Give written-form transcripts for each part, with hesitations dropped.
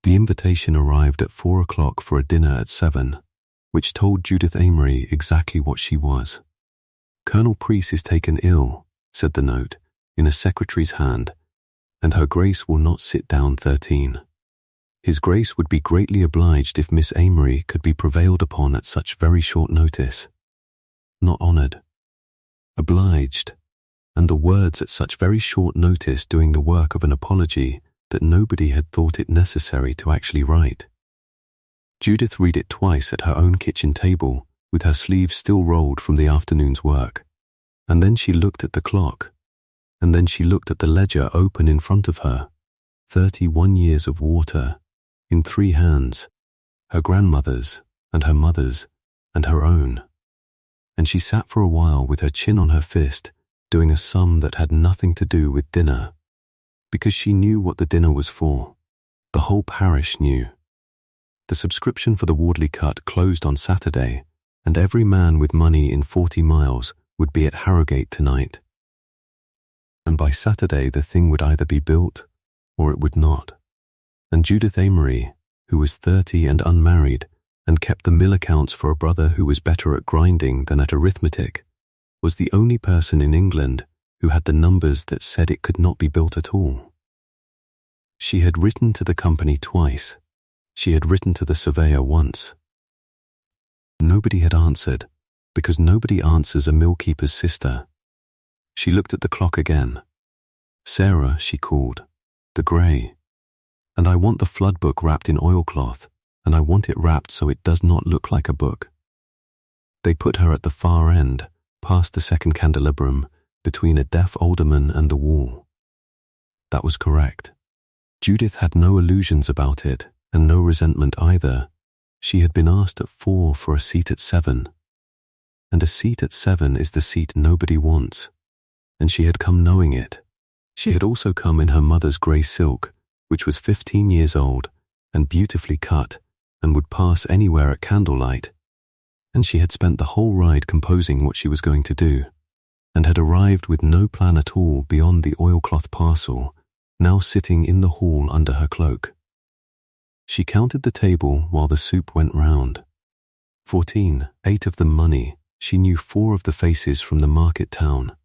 The invitation arrived at 4 o'clock for a dinner at 7, which told Judith Amory exactly what she was. "Colonel Preece is taken ill," said the note, in a secretary's hand, "and Her Grace will not sit down 13. His Grace would be greatly obliged if Miss Amory could be prevailed upon at such very short notice." Not honoured. Obliged. And the words "at such very short notice" doing the work of an apology that nobody had thought it necessary to actually write. Judith read it twice at her own kitchen table, with her sleeves still rolled from the afternoon's work. And then she looked at the clock. And then she looked at the ledger open in front of her. 31 years of water, in 3 hands, her grandmother's, and her mother's, and her own. And she sat for a while with her chin on her fist, doing a sum that had nothing to do with dinner, because she knew what the dinner was for. The whole parish knew. The subscription for the Wardley Cut closed on Saturday, and every man with money in 40 miles would be at Harrogate tonight. And by Saturday the thing would either be built or it would not. And Judith Amory, who was 30 and unmarried, and kept the mill accounts for a brother who was better at grinding than at arithmetic, was the only person in England who had the numbers that said it could not be built at all. She had written to the company twice. She had written to the surveyor once. Nobody had answered, because nobody answers a millkeeper's sister. She looked at the clock again. "Sarah," she called, "the grey. And I want the flood book wrapped in oilcloth, and I want it wrapped so it does not look like a book." They put her at the far end, past the second candelabrum, between a deaf alderman and the wall. That was correct. Judith had no illusions about it, and no resentment either. She had been asked at 4 for a seat at 7. And a seat at 7 is the seat nobody wants. And she had come knowing it. She had also come in her mother's grey silk, which was 15 years old, and beautifully cut, and would pass anywhere at candlelight. And she had spent the whole ride composing what she was going to do, and had arrived with no plan at all beyond the oilcloth parcel, now sitting in the hall under her cloak. She counted the table while the soup went round. 14, 8 of them money. She knew 4 of the faces from the market town,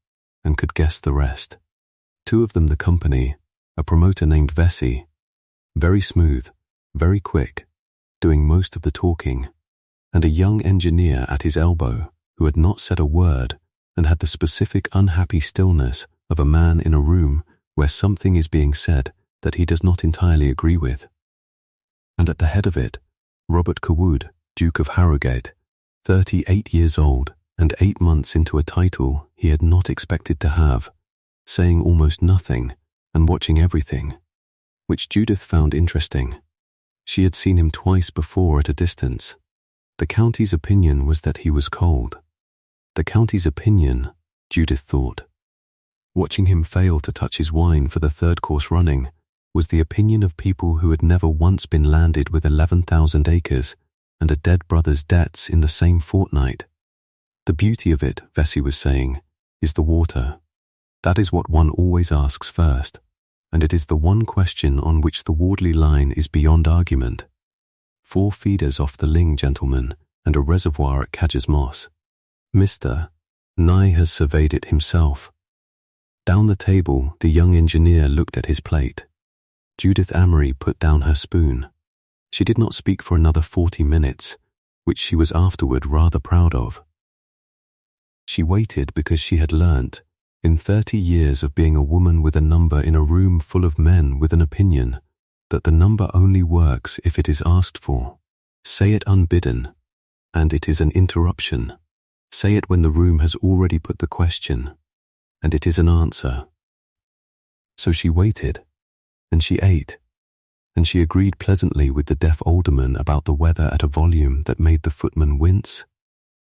and could guess the rest. 2 of them the company, a promoter named Vesey, very smooth, very quick, doing most of the talking, and a young engineer at his elbow who had not said a word and had the specific unhappy stillness of a man in a room where something is being said that he does not entirely agree with. And at the head of it, Robert Cawood, Duke of Harrogate, 38 years old and 8 months into a title he had not expected to have, saying almost nothing and watching everything, which Judith found interesting. She had seen him twice before at a distance. The county's opinion was that he was cold. The county's opinion, Judith thought. Watching him fail to touch his wine for the 3rd course running was the opinion of people who had never once been landed with 11,000 acres and a dead brother's debts in the same fortnight. The beauty of it, Vesey was saying, is the water. That is what one always asks first, and it is the one question on which the Wardley line is beyond argument. 4 feeders off the Ling, gentlemen, and a reservoir at Cadger's Moss. Mr. Nye has surveyed it himself. Down the table, the young engineer looked at his plate. Judith Amory put down her spoon. She did not speak for another 40 minutes, which she was afterward rather proud of. She waited because she had learnt, in 30 years of being a woman with a number in a room full of men with an opinion, that the number only works if it is asked for. Say it unbidden, and it is an interruption. Say it when the room has already put the question, and it is an answer. So she waited, and she ate, and she agreed pleasantly with the deaf alderman about the weather at a volume that made the footman wince,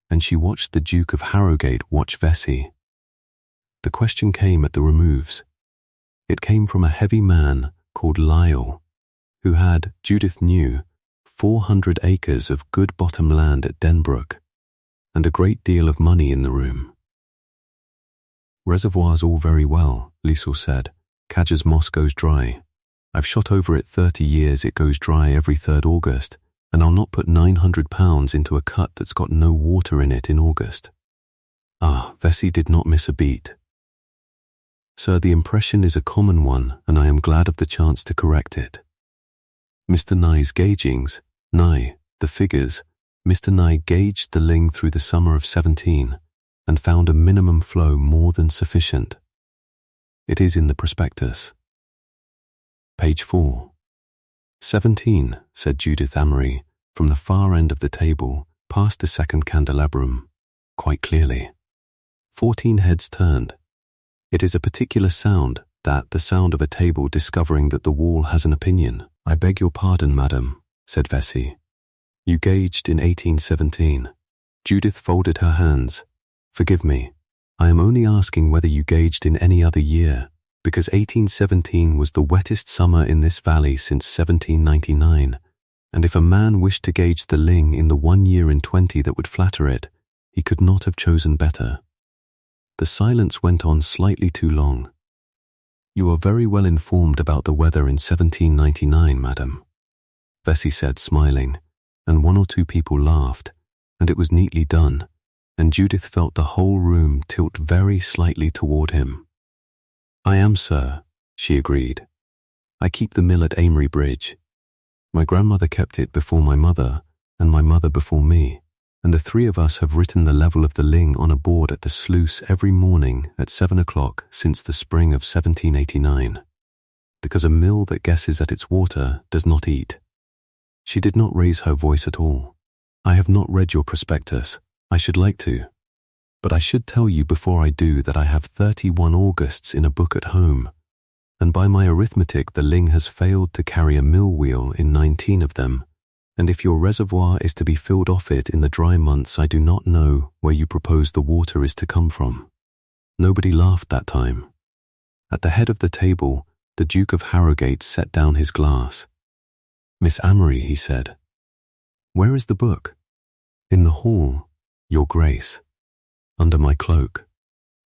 and she watched the Duke of Harrogate watch Vesey. The question came at the removes. It came from a heavy man called Lyle, who had, Judith knew, 400 acres of good bottom land at Denbrook, and a great deal of money in the room. Reservoirs all very well, Liesl said. Cadger's Moss goes dry. I've shot over it 30 years, it goes dry every 3rd August, and I'll not put £900 into a cut that's got no water in it in August. Ah, Vesey did not miss a beat. Sir, the impression is a common one, and I am glad of the chance to correct it. Mr. Nye's gaugings, Nye, the figures, Mr. Nye gauged the ling through the summer of 17 and found a minimum flow more than sufficient. It is in the prospectus. Page 4. 17, said Judith Amory, from the far end of the table, past the second candelabrum, quite clearly. 14 heads turned. It is a particular sound, that the sound of a table discovering that the wall has an opinion. I beg your pardon, madam, said Vesey. You gauged in 1817. Judith folded her hands. Forgive me. I am only asking whether you gauged in any other year, because 1817 was the wettest summer in this valley since 1799, and if a man wished to gauge the ling in the 1 year in 20 that would flatter it, he could not have chosen better. The silence went on slightly too long. You are very well informed about the weather in 1799, madam, Vesey said, smiling, and 1 or 2 people laughed, and it was neatly done, and Judith felt the whole room tilt very slightly toward him. I am, sir, she agreed. I keep the mill at Amory Bridge. My grandmother kept it before my mother, and my mother before me, and the 3 of us have written the level of the ling on a board at the sluice every morning at 7 o'clock since the spring of 1789, because a mill that guesses at its water does not eat. She did not raise her voice at all. I have not read your prospectus. I should like to. But I should tell you before I do that I have 31 Augusts in a book at home, and by my arithmetic the ling has failed to carry a mill wheel in 19 of them, and if your reservoir is to be filled off it in the dry months, I do not know where you propose the water is to come from. Nobody laughed that time. At the head of the table, the Duke of Harrogate set down his glass. Miss Amory, he said. Where is the book? In the hall, Your Grace. Under my cloak.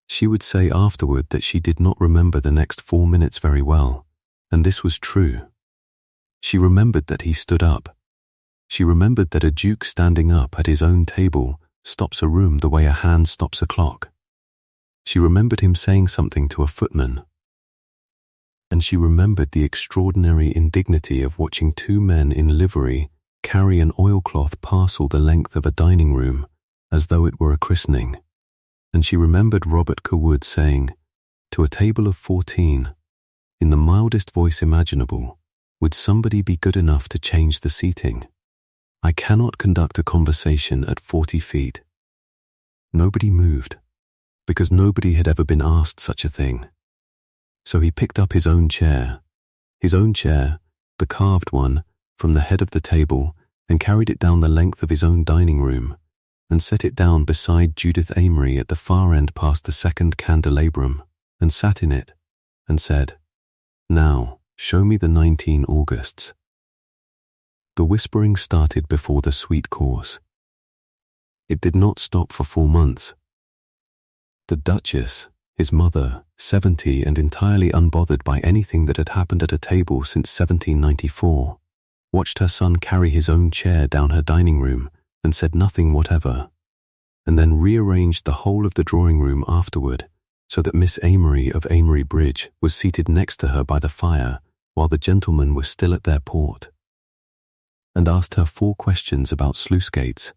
She would say afterward that she did not remember the next 4 minutes very well, and this was true. She remembered that he stood up. She remembered that a duke standing up at his own table stops a room the way a hand stops a clock. She remembered him saying something to a footman. And she remembered the extraordinary indignity of watching 2 men in livery carry an oilcloth parcel the length of a dining room, as though it were a christening. And she remembered Robert Cawood saying, to a table of 14, in the mildest voice imaginable, would somebody be good enough to change the seating? I cannot conduct a conversation at 40 feet. Nobody moved, because nobody had ever been asked such a thing. So he picked up his own chair, the carved one, from the head of the table, and carried it down the length of his own dining room, and set it down beside Judith Amory at the far end past the second candelabrum, and sat in it, and said, Now, show me the 19 Augusts. The whispering started before the sweet course. It did not stop for 4 months. The Duchess, his mother, 70 and entirely unbothered by anything that had happened at a table since 1794, watched her son carry his own chair down her dining room and said nothing whatever, and then rearranged the whole of the drawing room afterward so that Miss Amory of Amory Bridge was seated next to her by the fire while the gentlemen were still at their port, and asked her 4 questions about sluice gates.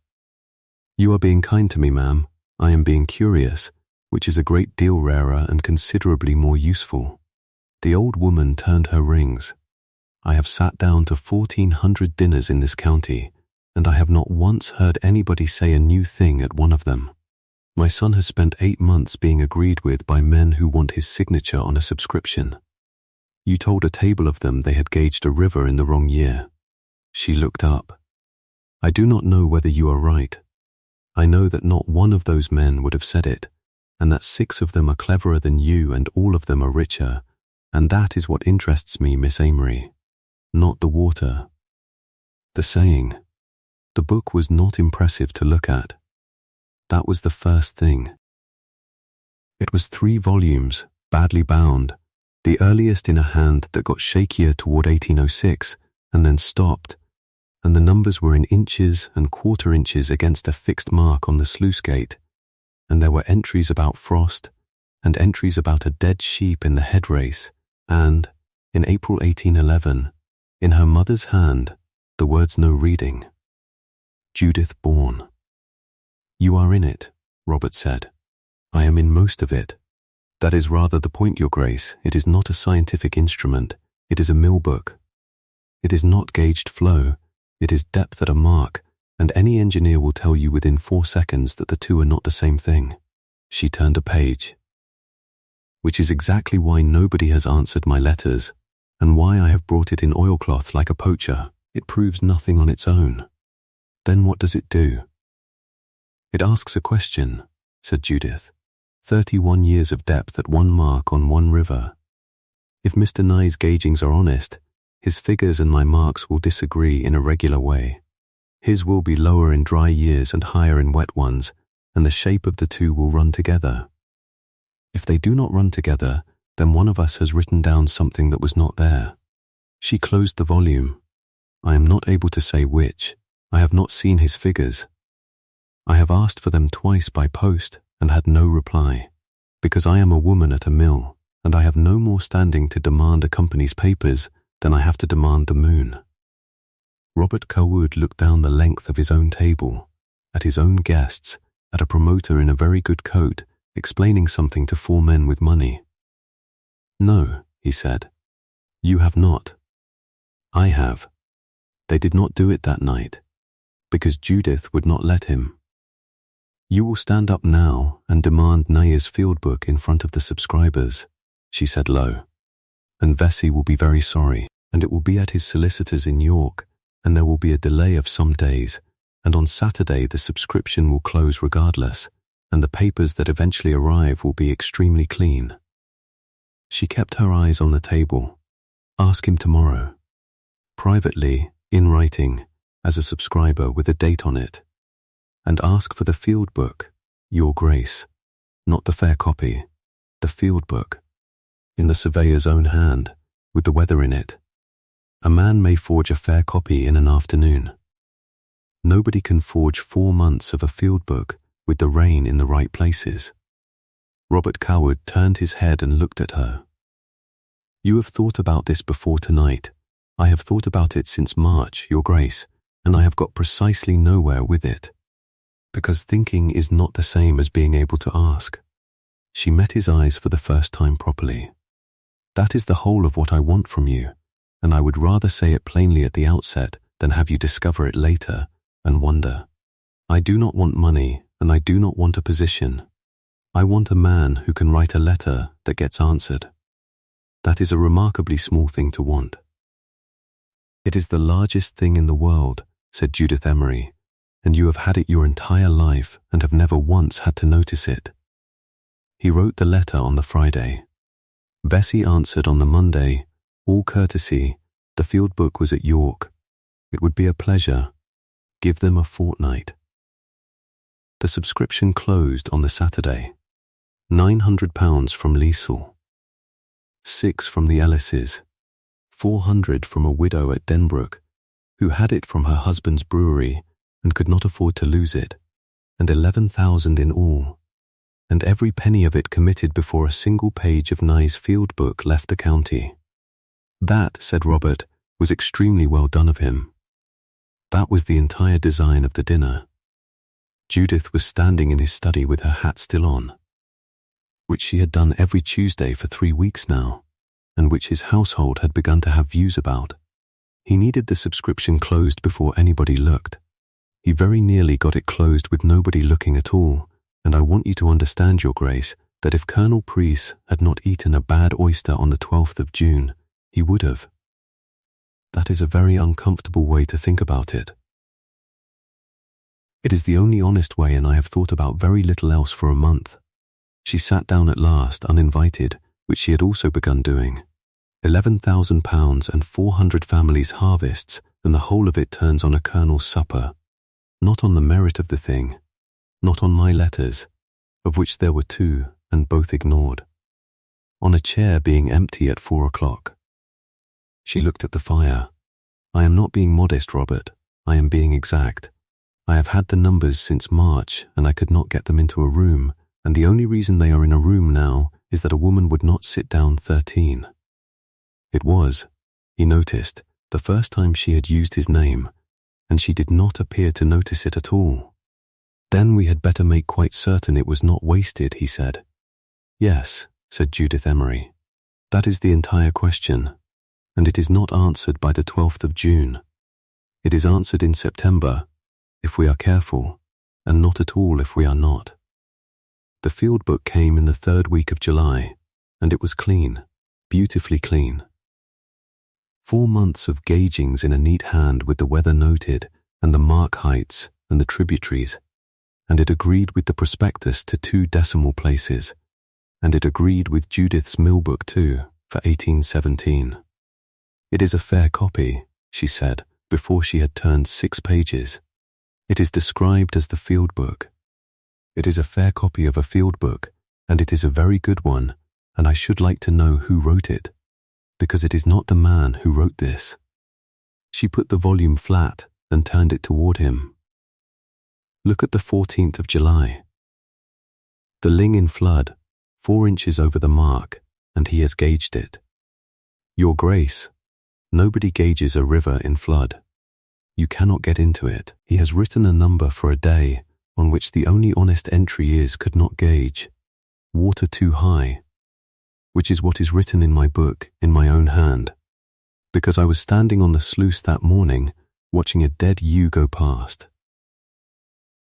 You are being kind to me, ma'am. I am being curious, which is a great deal rarer and considerably more useful. The old woman turned her rings. I have sat down to 1,400 dinners in this county, and I have not once heard anybody say a new thing at one of them. My son has spent 8 months being agreed with by men who want his signature on a subscription. You told a table of them they had gauged a river in the wrong year. She looked up. I do not know whether you are right. I know that not one of those men would have said it, and that 6 of them are cleverer than you and all of them are richer, and that is what interests me, Miss Amory. Not the water. The saying. The book was not impressive to look at. That was the first thing. It was 3 volumes, badly bound, the earliest in a hand that got shakier toward 1806 and then stopped, and the numbers were in inches and quarter inches against a fixed mark on the sluice gate, and there were entries about frost and entries about a dead sheep in the head race, and, in April 1811, in her mother's hand, the words no reading. Judith born. You are in it, Robert said. I am in most of it. That is rather the point, Your Grace. It is not a scientific instrument. It is a mill book. It is not gauged flow. It is depth at a mark, and any engineer will tell you within 4 seconds that the two are not the same thing. She turned a page. Which is exactly why nobody has answered my letters, and why I have brought it in oilcloth like a poacher. It proves nothing on its own. Then what does it do? It asks a question, said Judith. 31 years of depth at one mark on one river. If Mr. Nye's gaugings are honest, his figures and my marks will disagree in a regular way. His will be lower in dry years and higher in wet ones, and the shape of the two will run together. If they do not run together, then one of us has written down something that was not there. She closed the volume. I am not able to say which. I have not seen his figures. I have asked for them twice by post and had no reply, because I am a woman at a mill, and I have no more standing to demand a company's papers than I have to demand the moon. Robert Cawood looked down the length of his own table, at his own guests, at a promoter in a very good coat, explaining something to 4 men with money. No, he said. You have not. I have. They did not do it that night, because Judith would not let him. You will stand up now and demand Nye's field book in front of the subscribers, she said low. And Vesey will be very sorry, and it will be at his solicitor's in York, and there will be a delay of some days, and on Saturday the subscription will close regardless, and the papers that eventually arrive will be extremely clean. She kept her eyes on the table. Ask him tomorrow. Privately, in writing, as a subscriber with a date on it. And ask for the field book, Your Grace, not the fair copy, the field book, in the surveyor's own hand, with the weather in it. A man may forge a fair copy in an afternoon. Nobody can forge 4 months of a field book with the rain in the right places. Robert Cawood turned his head and looked at her. You have thought about this before tonight. I have thought about it since March, Your Grace, and I have got precisely nowhere with it. Because thinking is not the same as being able to ask. She met his eyes for the first time properly. That is the whole of what I want from you, and I would rather say it plainly at the outset than have you discover it later and wonder. I do not want money, and I do not want a position. I want a man who can write a letter that gets answered. That is a remarkably small thing to want. It is the largest thing in the world, said Judith Emery, and you have had it your entire life and have never once had to notice it. He wrote the letter on the Friday. Vesey answered on the Monday, all courtesy, the field book was at York. It would be a pleasure. Give them a fortnight. The subscription closed on the Saturday. £900 from Liesel. 6 from the Ellises. 400 from a widow at Denbrook, who had it from her husband's brewery and could not afford to lose it, and 11,000 in all, and every penny of it committed before a single page of Nye's field book left the county. That, said Robert, was extremely well done of him. That was the entire design of the dinner. Judith was standing in his study with her hat still on, which she had done every Tuesday for 3 weeks now, and which his household had begun to have views about. He needed the subscription closed before anybody looked. He very nearly got it closed with nobody looking at all, and I want you to understand, Your Grace, that if Colonel Preece had not eaten a bad oyster on the 12th of June, he would have. That is a very uncomfortable way to think about it. It is the only honest way, and I have thought about very little else for a month. She sat down at last, uninvited, which she had also begun doing. £11,000 and 400 families' harvests, and the whole of it turns on a colonel's supper. Not on the merit of the thing, not on my letters, of which there were 2 and both ignored. on a chair being empty at 4 o'clock. She looked at the fire. I am not being modest, Robert. I am being exact. I have had the numbers since March and I could not get them into a room, and the only reason they are in a room now is that a woman would not sit down 13. It was, he noticed, the first time she had used his name, and she did not appear to notice it at all. Then we had better make quite certain it was not wasted, he said. Yes, said Judith Emery. That is the entire question, and it is not answered by the 12th of June. It is answered in September, if we are careful, and not at all if we are not. The field book came in the 3rd week of July, and it was clean, beautifully clean. 4 months of gaugings in a neat hand with the weather noted, and the mark heights and the tributaries, and it agreed with the prospectus to 2 decimal places, and it agreed with Judith's mill book too, for 1817. It is a fair copy, she said, before she had turned 6 pages. It is described as the field book. It is a fair copy of a field book, and it is a very good one, and I should like to know who wrote it, because it is not the man who wrote this. She put the volume flat and turned it toward him. Look at the 14th of July. The ling in flood, 4 inches over the mark, and he has gauged it. Your Grace, nobody gauges a river in flood. You cannot get into it. He has written a number for a day on which the only honest entry is could not gauge. Water too high, which is what is written in my book in my own hand, because I was standing on the sluice that morning watching a dead ewe go past.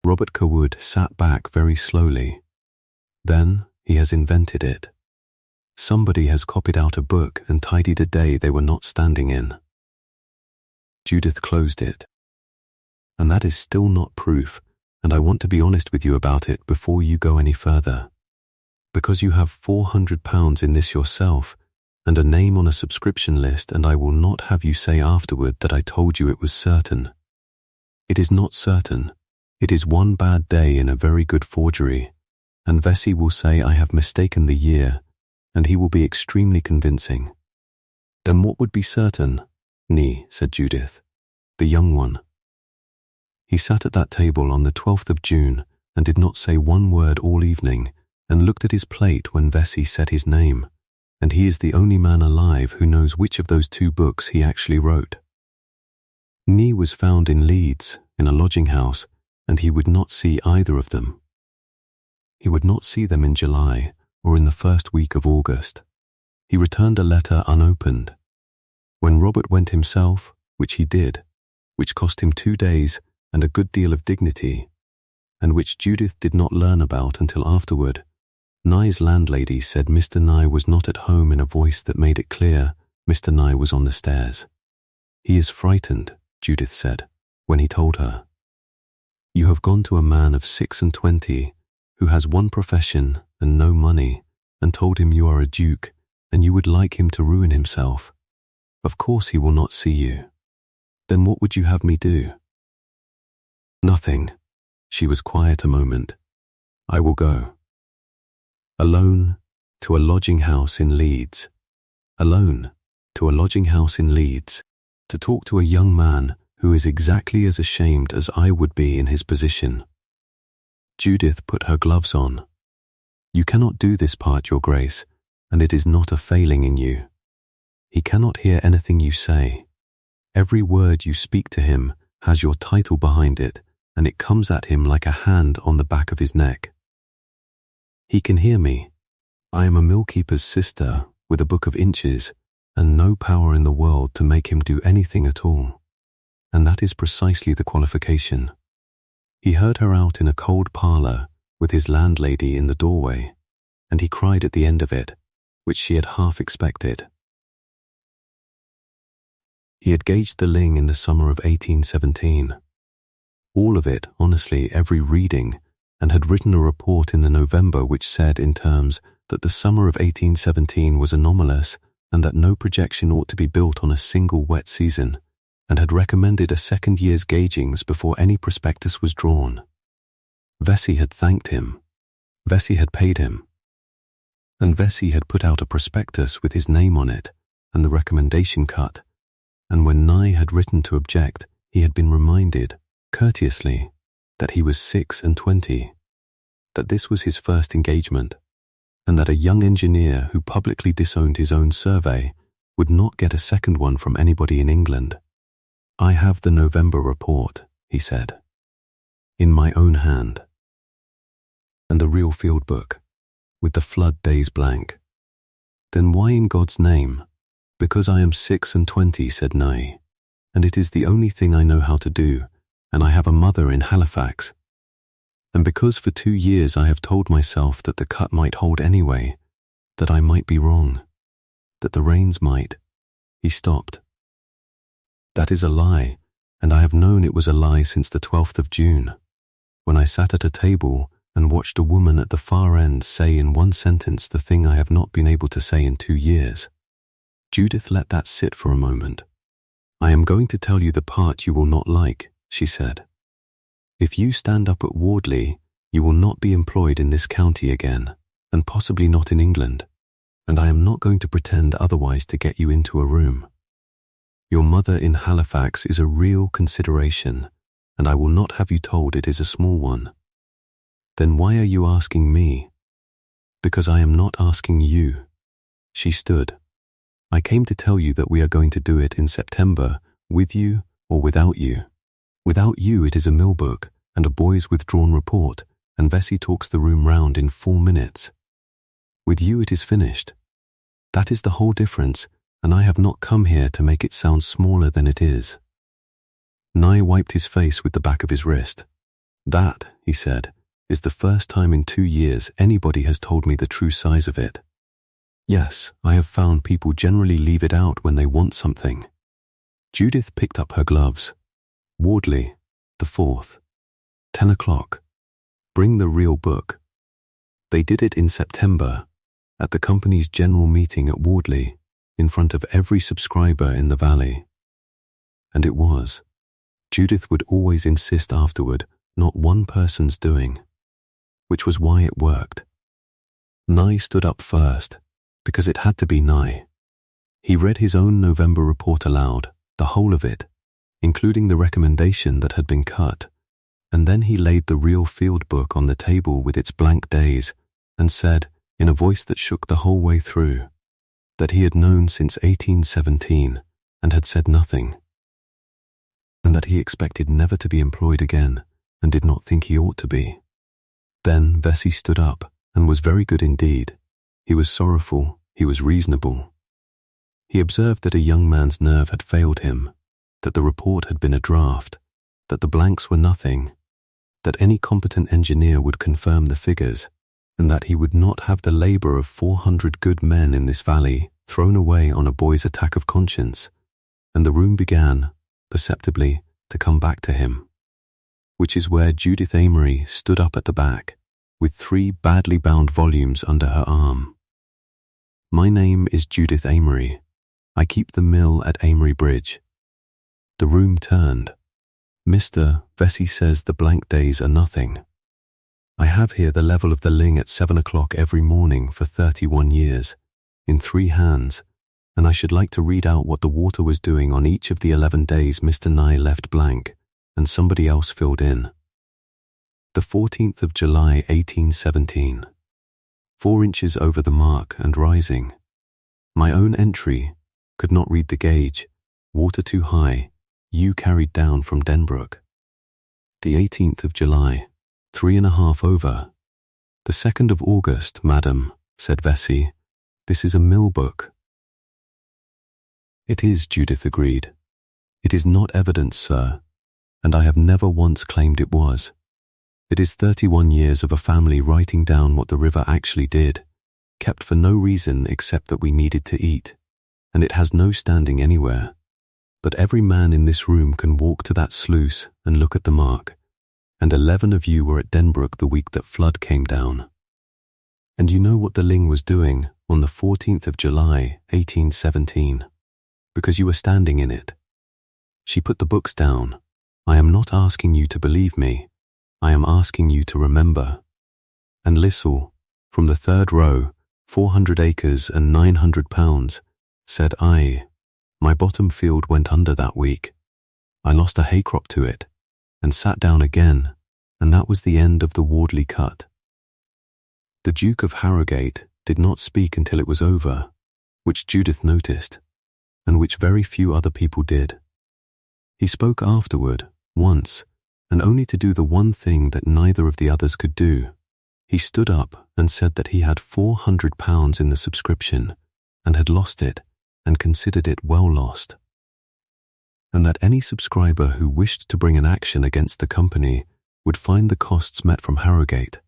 Robert Cawood sat back very slowly. Then he has invented it. Somebody has copied out a book and tidied a day they were not standing in. Judith closed it. And that is still not proof, and I want to be honest with you about it before you go any further. Because you have £400 in this yourself, and a name on a subscription list, and I will not have you say afterward that I told you it was certain. It is not certain. It is one bad day in a very good forgery, and Vesey will say I have mistaken the year, and he will be extremely convincing. Then what would be certain? Nee, said Judith, the young one. He sat at that table on the 12th of June and did not say one word all evening, and looked at his plate when Vesey said his name, and he is the only man alive who knows which of those 2 books he actually wrote. Nee was found in Leeds, in a lodging house, and he would not see either of them. He would not see them in July or in the 1st week of August. He returned a letter unopened. When Robert went himself, which he did, which cost him 2 days and a good deal of dignity, and which Judith did not learn about until afterward, Nye's landlady said Mr. Nye was not at home in a voice that made it clear Mr. Nye was on the stairs. He is frightened, Judith said, when he told her. You have gone to a man of 26 who has one profession and no money, and told him you are a duke, and you would like him to ruin himself. Of course he will not see you. Then what would you have me do? Nothing. She was quiet a moment. I will go. Alone to a lodging house in Leeds. Alone to a lodging house in Leeds, to talk to a young man who is exactly as ashamed as I would be in his position. Judith put her gloves on. You cannot do this part, Your Grace, and it is not a failing in you. He cannot hear anything you say. Every word you speak to him has your title behind it, and it comes at him like a hand on the back of his neck. He can hear me. I am a mill-keeper's sister with a book of inches, and no power in the world to make him do anything at all. And that is precisely the qualification. He heard her out in a cold parlour with his landlady in the doorway, and he cried at the end of it, which she had half expected. He had gauged the ling in the summer of 1817. All of it, honestly, every reading, and had written a report in the November which said in terms that the summer of 1817 was anomalous and that no projection ought to be built on a single wet season, and had recommended a second year's gaugings before any prospectus was drawn. Vesey had thanked him. Vesey had paid him. and Vesey had put out a prospectus with his name on it and the recommendation cut, and when Nye had written to object, he had been reminded, courteously, that he was 26, that this was his first engagement, and that a young engineer who publicly disowned his own survey would not get a second one from anybody in England. "I have the November report," he said, "in my own hand, and the real field book, with the flood days blank." "Then why in God's name?" "Because I am 26, said Nye, "and it is the only thing I know how to do, and I have a mother in Halifax. And because for 2 years I have told myself that the cut might hold anyway, that I might be wrong, that the rains might." He stopped. "That is a lie, and I have known it was a lie since the 12th of June, when I sat at a table and watched a woman at the far end say in one sentence the thing I have not been able to say in 2 years. Judith let that sit for a moment. "I am going to tell you the part you will not like," she said. "If you stand up at Wardley, you will not be employed in this county again, and possibly not in England, and I am not going to pretend otherwise to get you into a room. Your mother in Halifax is a real consideration, and I will not have you told it is a small one." "Then why are you asking me?" "Because I am not asking you." She stood. "I came to tell you that we are going to do it in September, with you or without you. Without you it is a mill book and a boy's withdrawn report, and Vesey talks the room round in 4 minutes. With you it is finished. That is the whole difference, and I have not come here to make it sound smaller than it is." Nye wiped his face with the back of his wrist. "That," he said, "is the first time in 2 years anybody has told me the true size of it. Yes, I have found people generally leave it out when they want something." Judith picked up her gloves. "Wardley, the 4th, 10 o'clock. Bring the real book." They did it in September, at the company's general meeting at Wardley, in front of every subscriber in the valley. And it was, Judith would always insist afterward, not one person's doing, which was why it worked. Nye stood up first, because it had to be Nye. He read his own November report aloud, the whole of it, including the recommendation that had been cut, and then he laid the real field book on the table with its blank days and said, in a voice that shook the whole way through, that he had known since 1817 and had said nothing, and that he expected never to be employed again and did not think he ought to be. Then Vesey stood up and was very good indeed. He was sorrowful, he was reasonable. He observed that a young man's nerve had failed him, that the report had been a draft, that the blanks were nothing, that any competent engineer would confirm the figures, and that he would not have the labour of 400 good men in this valley thrown away on a boy's attack of conscience, and the room began, perceptibly, to come back to him. Which is where Judith Amory stood up at the back, with 3 badly bound volumes under her arm. "My name is Judith Amory. I keep the mill at Amory Bridge." The room turned. "Mr. Vesey says the blank days are nothing. I have here the level of the Ling at 7 o'clock every morning for 31 years, in 3 hands, and I should like to read out what the water was doing on each of the 11 days Mr. Nye left blank and somebody else filled in. The 14th of July, 1817. 4 inches over the mark and rising. My own entry, could not read the gauge, water too high, you carried down from Denbrook. The 18th of July, 3½ over. The 2nd of August, madam, said Vesey, this is a mill book. It is, Judith agreed. It is not evidence, sir, and I have never once claimed it was. It is 31 years of a family writing down what the river actually did, kept for no reason except that we needed to eat, and it has no standing anywhere. But every man in this room can walk to that sluice and look at the mark, and 11 of you were at Denbrook the week that flood came down. And you know what the Ling was doing on the 14th of July, 1817, because you were standing in it. She put the books down. I am not asking you to believe me. I am asking you to remember. And Lissell, from the 3rd row, 400 acres and 900 pounds, said I. My bottom field went under that week. I lost a hay crop to it, and sat down again, and that was the end of the Wardley cut. The Duke of Harrogate did not speak until it was over, which Judith noticed, and which very few other people did. He spoke afterward, once, and only to do the one thing that neither of the others could do. He stood up and said that he had £400 in the subscription, and had lost it, and considered it well lost, and that any subscriber who wished to bring an action against the company would find the costs met from Harrogate,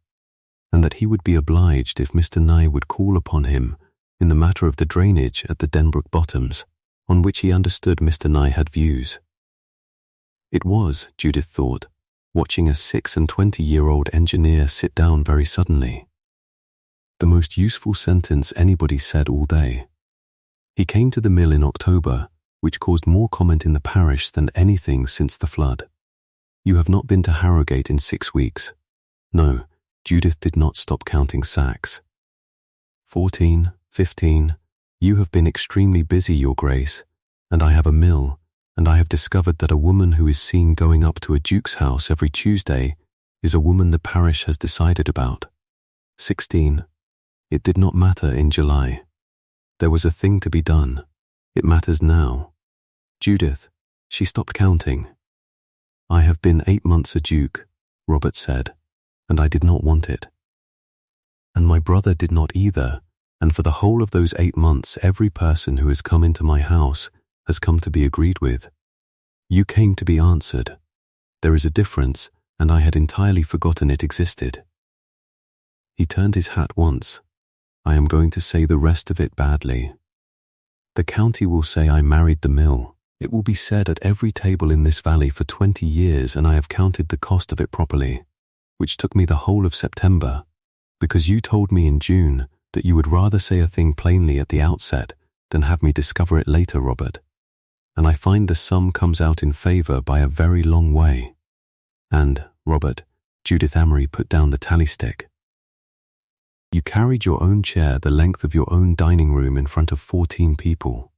and that he would be obliged if Mr. Nye would call upon him in the matter of the drainage at the Denbrook Bottoms, on which he understood Mr. Nye had views. It was, Judith thought, watching a 26-year-old engineer sit down very suddenly. The most useful sentence anybody said all day. He came to the mill in October, which caused more comment in the parish than anything since the flood. You have not been to Harrogate in 6 weeks. No, Judith did not stop counting sacks. 14, 15, you have been extremely busy, Your Grace, and I have a mill, and I have discovered that a woman who is seen going up to a duke's house every Tuesday is a woman the parish has decided about. 16, it did not matter in July. There was a thing to be done. It matters now. Judith, she stopped counting. I have been 8 months a duke, Robert said, and I did not want it. And my brother did not either, and for the whole of those 8 months every person who has come into my house has come to be agreed with. You came to be answered. There is a difference, and I had entirely forgotten it existed. He turned his hat once. I am going to say the rest of it badly. The county will say I married the mill. It will be said at every table in this valley for 20 years, and I have counted the cost of it properly, which took me the whole of September, because you told me in June that you would rather say a thing plainly at the outset than have me discover it later, Robert. And I find the sum comes out in favour by a very long way. And, Robert, Judith Amory put down the tally stick. You carried your own chair the length of your own dining room in front of 14 people.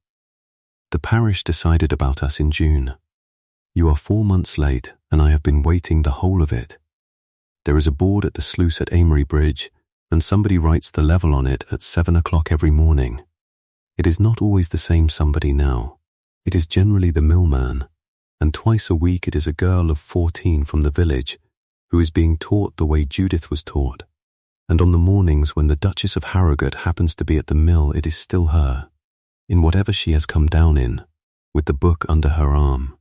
The parish decided about us in June. You are 4 months late, and I have been waiting the whole of it. There is a board at the sluice at Amory Bridge, and somebody writes the level on it at 7 o'clock every morning. It is not always the same somebody now. It is generally the millman, and twice a week it is a girl of 14 from the village who is being taught the way Judith was taught. And on the mornings when the Duchess of Harrogate happens to be at the mill, it is still her, in whatever she has come down in, with the book under her arm.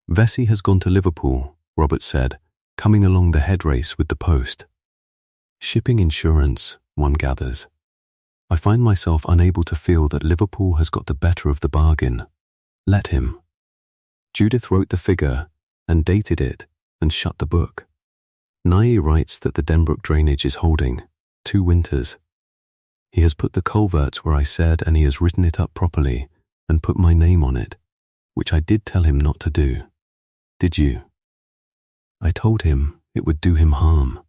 Vesey has gone to Liverpool, Robert said, coming along the head race with the post. Shipping insurance, one gathers. I find myself unable to feel that Liverpool has got the better of the bargain. Let him. Judith wrote the figure and dated it and shut the book. Nye writes that the Denbrook drainage is holding 2 winters. He has put the culverts where I said, and he has written it up properly and put my name on it, which I did tell him not to do. Did you? I told him it would do him harm.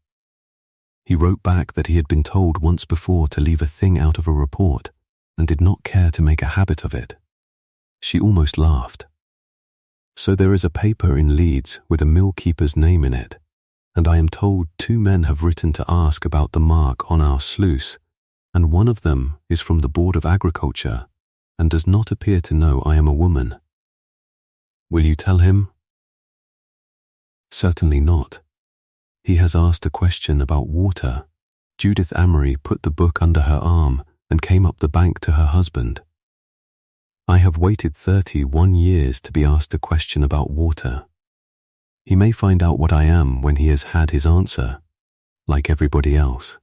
He wrote back that he had been told once before to leave a thing out of a report and did not care to make a habit of it. She almost laughed. So there is a paper in Leeds with a mill keeper's name in it, and I am told 2 men have written to ask about the mark on our sluice, and one of them is from the Board of Agriculture and does not appear to know I am a woman. Will you tell him? Certainly not. He has asked a question about water. Judith Amory put the book under her arm and came up the bank to her husband. I have waited 31 years to be asked a question about water. He may find out what I am when he has had his answer, like everybody else.